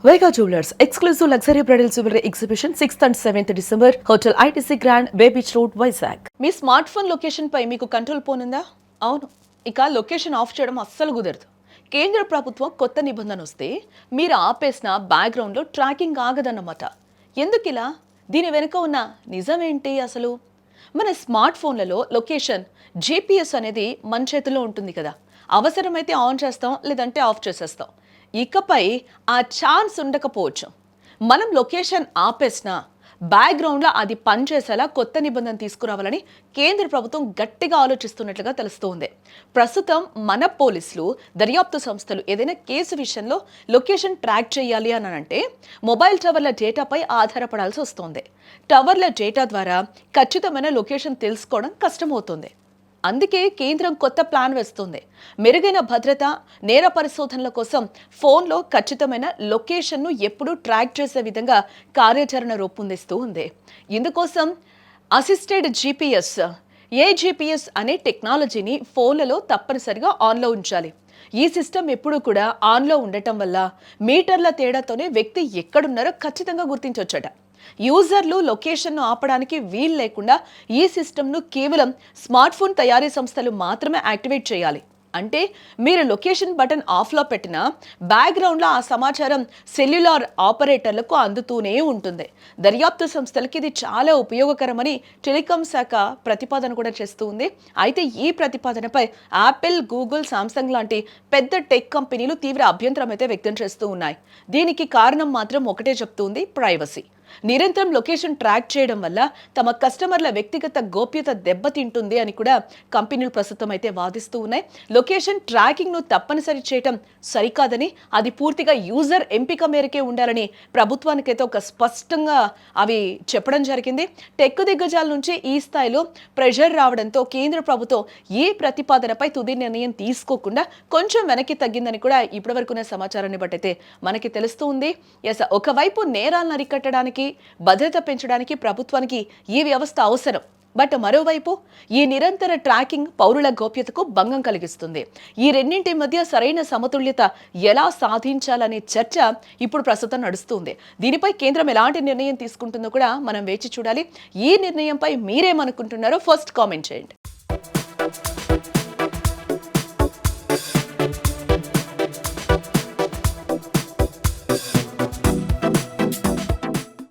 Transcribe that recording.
Vega Jewelers exclusive luxury bridal jewelry exhibition 6th and 7th December Hotel ITC Grand Bay Beach Road Vizag. Me smart phone location పై మీకు control పోనుందా? అవును, ఇక location of చేయడం అస్సలు కుదరదు. కేంద్ర ప్రభుత్వం కొత్త నిబంధన వస్తే మీరు ఆపేసిన బ్యాక్గ్రౌండ్లో ట్రాకింగ్ ఆగదన్నమాట. ఎందుకిలా? దీని వెనుక ఉన్న నిజమేంటి అసలు? మన స్మార్ట్ ఫోన్లలో లొకేషన్ జీపీఎస్ అనేది మన చేతిలో ఉంటుంది కదా. అవసరమైతే ఆన్ చేస్తాం, లేదంటే ఆఫ్ చేసేస్తాం. ఇకపై ఆ ఛాన్స్ ఉండకపోవచ్చు. మనం లొకేషన్ ఆపేసిన బ్యాక్గ్రౌండ్లో అది పనిచేసేలా కొత్త నిబంధన తీసుకురావాలని కేంద్ర ప్రభుత్వం గట్టిగా ఆలోచిస్తున్నట్లుగా తెలుస్తోంది. ప్రస్తుతం మన పోలీసులు, దర్యాప్తు సంస్థలు ఏదైనా కేసు విషయంలో లొకేషన్ ట్రాక్ చేయాలి అని అంటే మొబైల్ టవర్ల డేటాపై ఆధారపడాల్సి వస్తోంది. టవర్ల డేటా ద్వారా ఖచ్చితమైన లొకేషన్ తెలుసుకోవడం కష్టమవుతుంది. అందుకే కేంద్రం కొత్త ప్లాన్ వేస్తుంది. మెరుగైన భద్రత, నేర పరిశోధనల కోసం ఫోన్లో ఖచ్చితమైన లొకేషన్ను ఎప్పుడూ ట్రాక్ చేసే విధంగా కార్యాచరణ రూపొందిస్తూ ఉంది. ఇందుకోసం అసిస్టెడ్ జీపీఎస్, ఏజీపీఎస్ అనే టెక్నాలజీని ఫోన్లలో తప్పనిసరిగా ఆన్లో ఉంచాలి. ఈ సిస్టమ్ ఎప్పుడూ కూడా ఆన్లో ఉండటం వల్ల మీటర్ల తేడాతోనే వ్యక్తి ఎక్కడున్నారో ఖచ్చితంగా గుర్తించవచ్చట. యూజర్లు లొకేషన్ను ఆపడానికి వీలు లేకుండా ఈ సిస్టమ్ను కేవలం స్మార్ట్ ఫోన్ తయారీ సంస్థలు మాత్రమే యాక్టివేట్ చేయాలి. అంటే మీరు లొకేషన్ బటన్ ఆఫ్లో పెట్టినా బ్యాక్గ్రౌండ్లో ఆ సమాచారం సెల్యులార్ ఆపరేటర్లకు అందుతూనే ఉంటుంది. దర్యాప్తు సంస్థలకి ఇది చాలా ఉపయోగకరమని టెలికాం శాఖ ప్రతిపాదన కూడా చేస్తూ ఉంది. అయితే ఈ ప్రతిపాదనపై యాపిల్, గూగుల్, సామ్సంగ్ లాంటి పెద్ద టెక్ కంపెనీలు తీవ్ర అభ్యంతరం అయితే వ్యక్తం చేస్తూ ఉన్నాయి. దీనికి కారణం మాత్రం ఒకటే చెప్తుంది: ప్రైవసీ. నిరంతరం లొకేషన్ ట్రాక్ చేయడం వల్ల తమ కస్టమర్ల వ్యక్తిగత గోప్యత దెబ్బతింటుంది అని కూడా కంపెనీలు ప్రస్తుతం అయితే వాదిస్తూ ఉన్నాయి. లొకేషన్ ట్రాకింగ్ను తప్పనిసరి చేయడం సరికాదని, అది పూర్తిగా యూజర్ ఎంపిక మేరకే ఉండాలని ప్రభుత్వానికైతే ఒక స్పష్టంగా అవి చెప్పడం జరిగింది. టెక్ దిగ్గజాల నుంచి ఈ స్థాయిలో ప్రెషర్ రావడంతో కేంద్ర ప్రభుత్వం ఈ ప్రతిపాదనపై తుది నిర్ణయం తీసుకోకుండా కొంచెం వెనక్కి తగ్గిందని కూడా ఇప్పటివరకున్న సమాచారాన్ని బట్టి అయితే మనకి తెలుస్తూ ఉంది. ఒకవైపు నేరాలను అరికట్టడానికి, భద్రత పెంచడానికి ప్రభుత్వానికి ఈ వ్యవస్థ అవసరం. బట్ మరోవైపు ఈ నిరంతర ట్రాకింగ్ పౌరుల గోప్యతకు భంగం కలిగిస్తుంది. ఈ రెండింటి మధ్య సరైన సమతుల్యత ఎలా సాధించాలనే చర్చ ఇప్పుడు ప్రస్తుతం నడుస్తుంది. దీనిపై కేంద్రం ఎలాంటి నిర్ణయం తీసుకుంటుందో కూడా మనం వేచి చూడాలి. ఈ నిర్ణయంపై మీరేమనుకుంటున్నారో ఫస్ట్ కామెంట్ చేయండి.